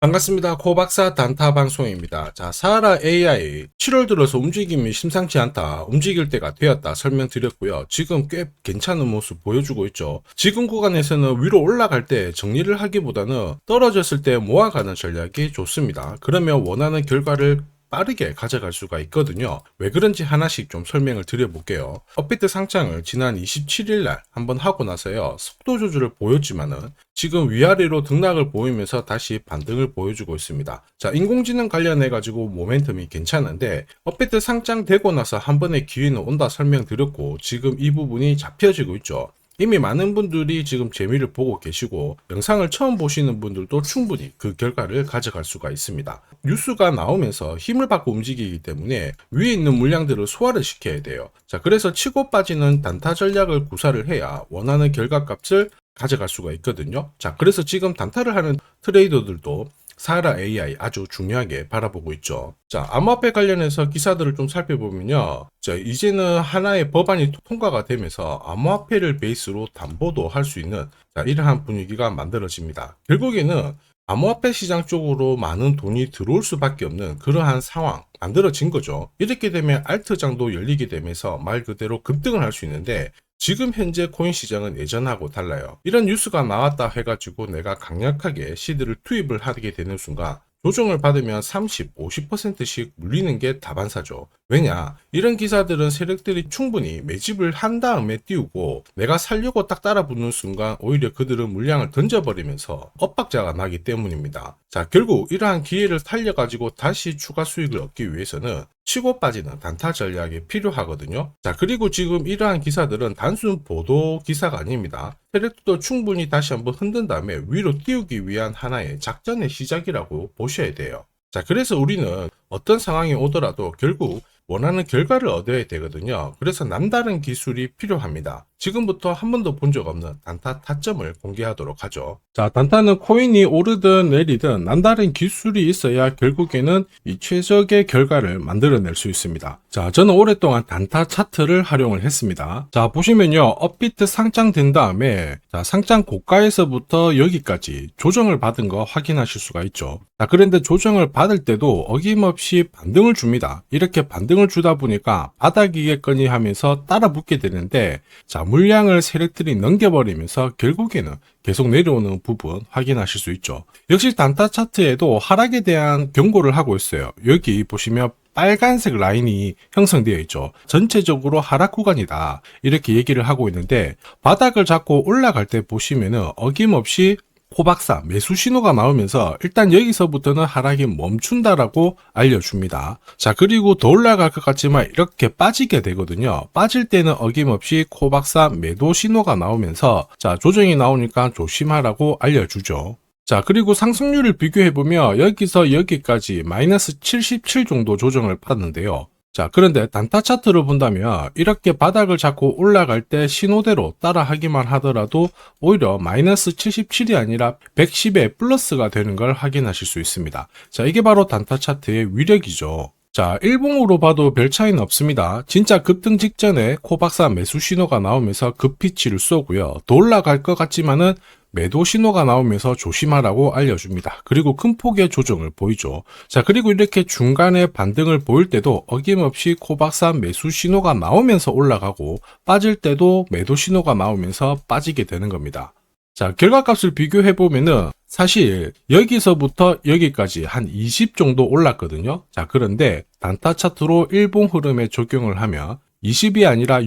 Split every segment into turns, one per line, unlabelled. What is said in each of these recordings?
반갑습니다. 코박사 단타 방송입니다. 자, 사하라 AI 7월 들어서 움직임이 심상치 않다. 움직일 때가 되었다. 설명드렸고요. 지금 꽤 괜찮은 모습 보여주고 있죠. 지금 구간에서는 위로 올라갈 때 정리를 하기보다는 떨어졌을 때 모아가는 전략이 좋습니다. 그러면 원하는 결과를 빠르게 가져갈 수가 있거든요. 왜 그런지 하나씩 좀 설명을 드려볼게요. 업비트 상장을 지난 27일날 한번 하고 나서요. 속도 조절을 보였지만은 지금 위아래로 등락을 보이면서 다시 반등을 보여주고 있습니다. 자, 인공지능 관련해 가지고 모멘텀이 괜찮은데 업비트 상장되고 나서 한 번의 기회는 온다 설명드렸고 지금 이 부분이 잡혀지고 있죠. 이미 많은 분들이 지금 재미를 보고 계시고 영상을 처음 보시는 분들도 충분히 그 결과를 가져갈 수가 있습니다. 뉴스가 나오면서 힘을 받고 움직이기 때문에 위에 있는 물량들을 소화를 시켜야 돼요. 자, 그래서 치고 빠지는 단타 전략을 구사를 해야 원하는 결과값을 가져갈 수가 있거든요. 자, 그래서 지금 단타를 하는 트레이더들도 사하라 AI 아주 중요하게 바라보고 있죠. 자, 암호화폐 관련해서 기사들을 좀 살펴보면요. 자, 이제는 하나의 법안이 통과가 되면서 암호화폐를 베이스로 담보도 할 수 있는 이러한 분위기가 만들어집니다. 결국에는 암호화폐 시장 쪽으로 많은 돈이 들어올 수밖에 없는 그러한 상황 만들어진 거죠. 이렇게 되면 알트장도 열리게 되면서 말 그대로 급등을 할 수 있는데 지금 현재 코인 시장은 예전하고 달라요. 이런 뉴스가 나왔다 해가지고 내가 강력하게 시드를 투입을 하게 되는 순간 조정을 받으면 30, 50%씩 물리는 게 다반사죠. 왜냐? 이런 기사들은 세력들이 충분히 매집을 한 다음에 띄우고 내가 살려고 딱 따라붙는 순간 오히려 그들은 물량을 던져버리면서 엇박자가 나기 때문입니다. 자, 결국 이러한 기회를 살려가지고 다시 추가 수익을 얻기 위해서는 치고 빠지는 단타 전략이 필요하거든요. 자, 그리고 지금 이러한 기사들은 단순 보도 기사가 아닙니다. 세력도 충분히 다시 한번 흔든 다음에 위로 띄우기 위한 하나의 작전의 시작이라고 보셔야 돼요. 자, 그래서 우리는 어떤 상황이 오더라도 결국 원하는 결과를 얻어야 되거든요. 그래서 남다른 기술이 필요합니다. 지금부터 한 번도 본 적 없는 단타 타점을 공개하도록 하죠. 자, 단타는 코인이 오르든 내리든 남다른 기술이 있어야 결국에는 이 최적의 결과를 만들어낼 수 있습니다. 자, 저는 오랫동안 단타 차트를 활용을 했습니다. 자, 보시면요. 업비트 상장된 다음에 상장 고가에서부터 여기까지 조정을 받은 거 확인하실 수가 있죠. 자, 그런데 조정을 받을 때도 어김없이 반등을 줍니다. 이렇게 반등을 주다 보니까 바닥이겠거니 하면서 따라 붙게 되는데 자, 물량을 세력들이 넘겨버리면서 결국에는 계속 내려오는 부분 확인하실 수 있죠. 역시 단타 차트에도 하락에 대한 경고를 하고 있어요. 여기 보시면 빨간색 라인이 형성되어 있죠. 전체적으로 하락 구간이다. 이렇게 얘기를 하고 있는데 바닥을 잡고 올라갈 때 보시면은 어김없이 코박사 매수 신호가 나오면서 일단 여기서부터는 하락이 멈춘다라고 알려줍니다. 자, 그리고 더 올라갈 것 같지만 이렇게 빠지게 되거든요. 빠질 때는 어김없이 코박사 매도 신호가 나오면서 자, 조정이 나오니까 조심하라고 알려주죠. 자, 그리고 상승률을 비교해보면 여기서 여기까지 마이너스 77 정도 조정을 받는데요. 자, 그런데 단타 차트를 본다면 이렇게 바닥을 잡고 올라갈 때 신호대로 따라 하기만 하더라도 오히려 마이너스 77이 아니라 110의 플러스가 되는 걸 확인하실 수 있습니다. 자, 이게 바로 단타 차트의 위력이죠. 자, 일봉으로 봐도 별 차이는 없습니다. 진짜 급등 직전에 코박사 매수 신호가 나오면서 급피치를 쏘고요. 더 올라갈 것 같지만은 매도 신호가 나오면서 조심하라고 알려줍니다. 그리고 큰 폭의 조정을 보이죠. 자, 그리고 이렇게 중간에 반등을 보일 때도 어김없이 코박사 매수 신호가 나오면서 올라가고 빠질 때도 매도 신호가 나오면서 빠지게 되는 겁니다. 자, 결과값을 비교해보면은 사실 여기서부터 여기까지 한 20 정도 올랐거든요. 자, 그런데 단타 차트로 일봉 흐름에 적용을 하면 20이 아니라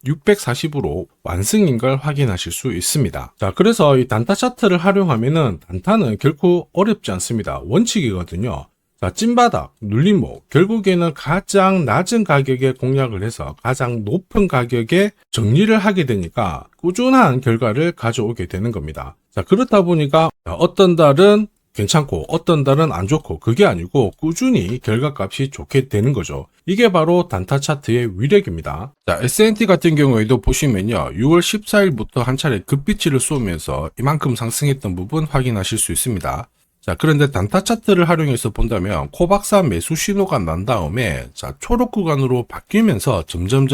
640으로 완승인 걸 확인하실 수 있습니다. 자, 그래서 이 단타 차트를 활용하면은 단타는 결코 어렵지 않습니다. 원칙이거든요. 자, 찐바닥, 눌림목, 결국에는 가장 낮은 가격에 공략을 해서 가장 높은 가격에 정리를 하게 되니까 꾸준한 결과를 가져오게 되는 겁니다. 자, 그렇다 보니까 어떤 달은 괜찮고 어떤 달은 안 좋고 그게 아니고 꾸준히 결과값이 좋게 되는 거죠. 이게 바로 단타 차트의 위력입니다. 자, S&T 같은 경우에도 보시면요. 6월 14일부터 한 차례 급비치를 쏘면서 이만큼 상승했던 부분 확인하실 수 있습니다. 자, 그런데 단타 차트를 활용해서 본다면 코박사 매수 신호가 난 다음에 자, 초록 구간으로 바뀌면서 점점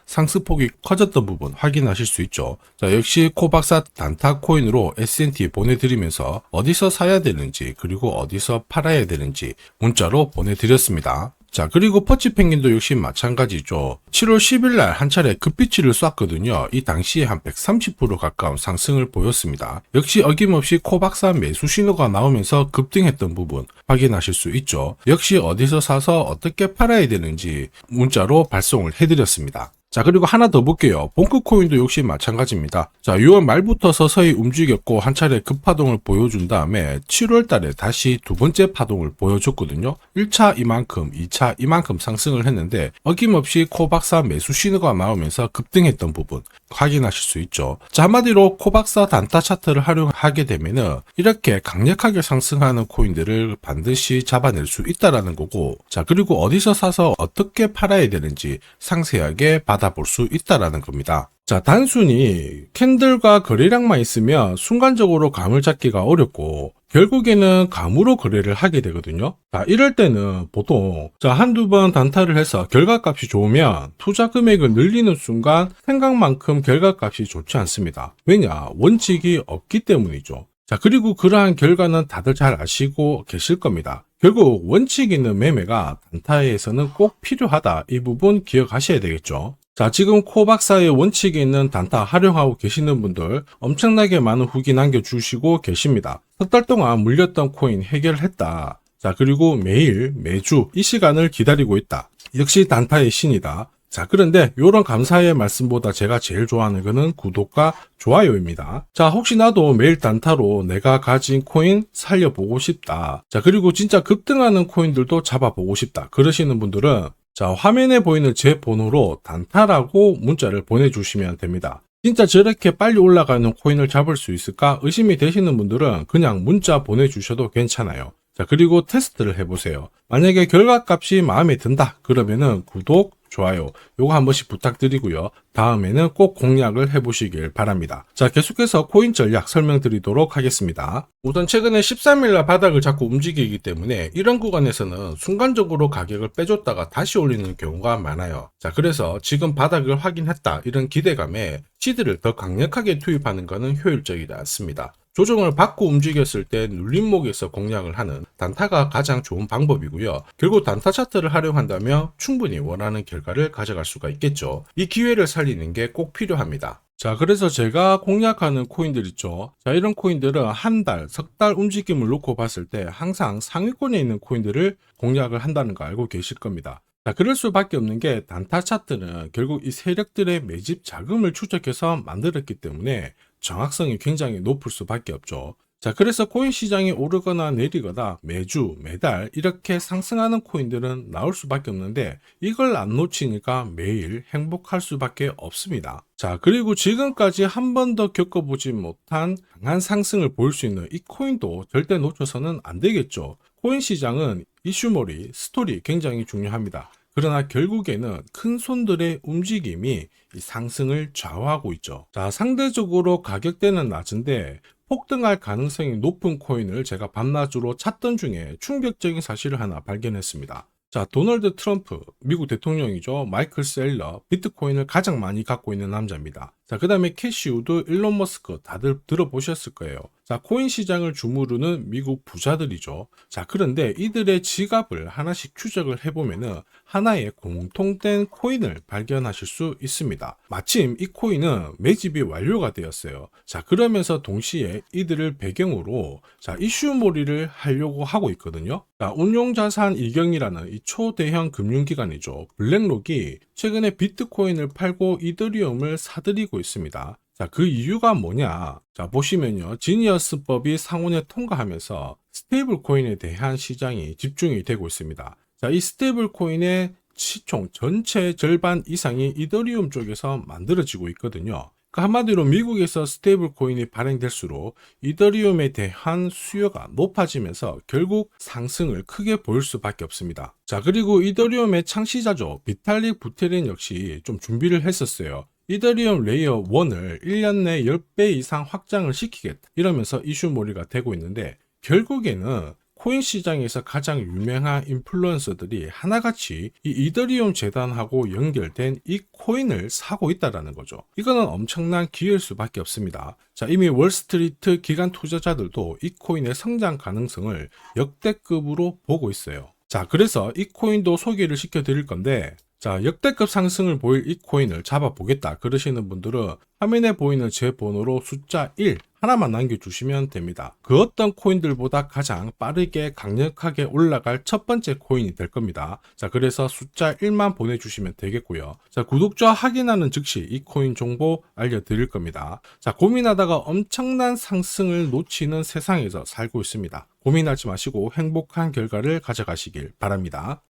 상승폭이 커졌던 부분 확인하실 수 있죠. 자, 역시 코박사 단타 코인으로 S&T 보내드리면서 어디서 사야 되는지 그리고 어디서 팔아야 되는지 문자로 보내드렸습니다. 자, 그리고 퍼치펭귄도 역시 마찬가지죠. 7월 10일 날 한 차례 급비치를 쐈거든요. 이 당시에 한 130% 가까운 상승을 보였습니다. 역시 어김없이 코박사 매수 신호가 나오면서 급등했던 부분 확인하실 수 있죠. 역시 어디서 사서 어떻게 팔아야 되는지 문자로 발송을 해드렸습니다. 자, 그리고 하나 더 볼게요. 봉크코인도 역시 마찬가지입니다. 자, 6월 말부터 서서히 움직였고 한 차례 급파동을 보여준 다음에 7월 달에 다시 두 번째 파동을 보여줬거든요. 1차 이만큼, 2차 이만큼 상승을 했는데 어김없이 코박사 매수 신호가 나오면서 급등했던 부분 확인하실 수 있죠. 자, 한마디로 코박사 단타 차트를 활용하게 되면은 이렇게 강력하게 상승하는 코인들을 반드시 잡아낼 수 있다라는 거고, 자, 그리고 어디서 사서 어떻게 팔아야 되는지 상세하게 받아볼 수 있다라는 겁니다. 자, 단순히 캔들과 거래량만 있으면 순간적으로 감을 잡기가 어렵고 결국에는 감으로 거래를 하게 되거든요. 자, 이럴 때는 보통 한두 번 단타를 해서 결과값이 좋으면 투자 금액을 늘리는 순간 생각만큼 결과값이 좋지 않습니다. 왜냐? 원칙이 없기 때문이죠. 자, 그리고 그러한 결과는 다들 잘 아시고 계실 겁니다. 결국 원칙 있는 매매가 단타에서는 꼭 필요하다. 이 부분 기억하셔야 되겠죠. 자, 지금 코박사의 원칙이 있는 단타 활용하고 계시는 분들 엄청나게 많은 후기 남겨주시고 계십니다. 석 달 동안 물렸던 코인 해결했다. 자, 그리고 매일, 매주 이 시간을 기다리고 있다. 역시 단타의 신이다. 자, 그런데 이런 감사의 말씀보다 제가 제일 좋아하는 거는 구독과 좋아요입니다. 자, 혹시나도 매일 단타로 내가 가진 코인 살려보고 싶다. 자, 그리고 진짜 급등하는 코인들도 잡아보고 싶다. 그러시는 분들은 자, 화면에 보이는 제 번호로 단타라고 문자를 보내주시면 됩니다. 진짜 저렇게 빨리 올라가는 코인을 잡을 수 있을까 의심이 되시는 분들은 그냥 문자 보내주셔도 괜찮아요. 자, 그리고 테스트를 해보세요. 만약에 결과값이 마음에 든다 그러면은 구독, 좋아요 요거 한 번씩 부탁드리고요. 다음에는 꼭 공략을 해보시길 바랍니다. 자, 계속해서 코인 전략 설명드리도록 하겠습니다. 우선 최근에 13일날 바닥을 자꾸 움직이기 때문에 이런 구간에서는 순간적으로 가격을 빼줬다가 다시 올리는 경우가 많아요. 자, 그래서 지금 바닥을 확인했다 이런 기대감에 시드를 더 강력하게 투입하는 것은 효율적이지 않습니다. 조정을 받고 움직였을 때 눌림목에서 공략을 하는 단타가 가장 좋은 방법이고요. 결국 단타 차트를 활용한다면 충분히 원하는 결과를 가져갈 수가 있겠죠. 이 기회를 살리는 게 꼭 필요합니다. 자, 그래서 제가 공략하는 코인들 있죠. 자, 이런 코인들은 한 달, 석 달 움직임을 놓고 봤을 때 항상 상위권에 있는 코인들을 공략을 한다는 거 알고 계실 겁니다. 자, 그럴 수밖에 없는 게 단타 차트는 결국 이 세력들의 매집 자금을 추적해서 만들었기 때문에 정확성이 굉장히 높을 수밖에 없죠. 자, 그래서 코인 시장이 오르거나 내리거나 매주, 매달 이렇게 상승하는 코인들은 나올 수밖에 없는데 이걸 안 놓치니까 매일 행복할 수밖에 없습니다. 자, 그리고 지금까지 한 번도 겪어보지 못한 강한 상승을 보일 수 있는 이 코인도 절대 놓쳐서는 안 되겠죠. 코인 시장은 이슈몰이, 스토리 굉장히 중요합니다. 그러나 결국에는 큰 손들의 움직임이 이 상승을 좌우하고 있죠. 자, 상대적으로 가격대는 낮은데 폭등할 가능성이 높은 코인을 제가 밤낮으로 찾던 중에 충격적인 사실을 하나 발견했습니다. 자, 도널드 트럼프, 미국 대통령이죠. 마이클 셀러, 비트코인을 가장 많이 갖고 있는 남자입니다. 자, 그 다음에 캐시우드, 일론 머스크 다들 들어보셨을 거예요. 자, 코인 시장을 주무르는 미국 부자들이죠. 자, 그런데 이들의 지갑을 하나씩 추적을 해보면은 하나의 공통된 코인을 발견하실 수 있습니다. 마침 이 코인은 매집이 완료가 되었어요. 자, 그러면서 동시에 이들을 배경으로 자, 이슈몰이를 하려고 하고 있거든요. 자, 운용자산 이경이라는 이 초대형 금융기관이죠. 블랙록이 최근에 비트코인을 팔고 이더리움을 사들이고 있습니다. 자, 그 이유가 뭐냐? 자, 보시면요. 지니어스법이 상원에 통과하면서 스테이블 코인에 대한 시장이 집중이 되고 있습니다. 자, 이 스테이블 코인의 시총 전체 절반 이상이 이더리움 쪽에서 만들어지고 있거든요. 그러니까 한마디로 미국에서 스테이블 코인이 발행될수록 이더리움에 대한 수요가 높아지면서 결국 상승을 크게 보일 수밖에 없습니다. 자, 그리고 이더리움의 창시자죠. 비탈릭 부테린 역시 좀 준비를 했었어요. 이더리움 레이어 1을 1년 내 10배 이상 확장을 시키겠다. 이러면서 이슈몰이가 되고 있는데 결국에는 코인 시장에서 가장 유명한 인플루언서들이 하나같이 이 이더리움 재단하고 연결된 이 코인을 사고 있다라는 거죠. 이거는 엄청난 기회일 수밖에 없습니다. 자, 이미 월스트리트 기관 투자자들도 이 코인의 성장 가능성을 역대급으로 보고 있어요. 자, 그래서 이 코인도 소개를 시켜 드릴 건데, 자, 역대급 상승을 보일 이 코인을 잡아보겠다 그러시는 분들은 화면에 보이는 제 번호로 숫자 1 하나만 남겨주시면 됩니다. 그 어떤 코인들보다 가장 빠르게 강력하게 올라갈 첫 번째 코인이 될 겁니다. 자, 그래서 숫자 1만 보내주시면 되겠고요. 자, 구독자 확인하는 즉시 이 코인 정보 알려드릴 겁니다. 자, 고민하다가 엄청난 상승을 놓치는 세상에서 살고 있습니다. 고민하지 마시고 행복한 결과를 가져가시길 바랍니다.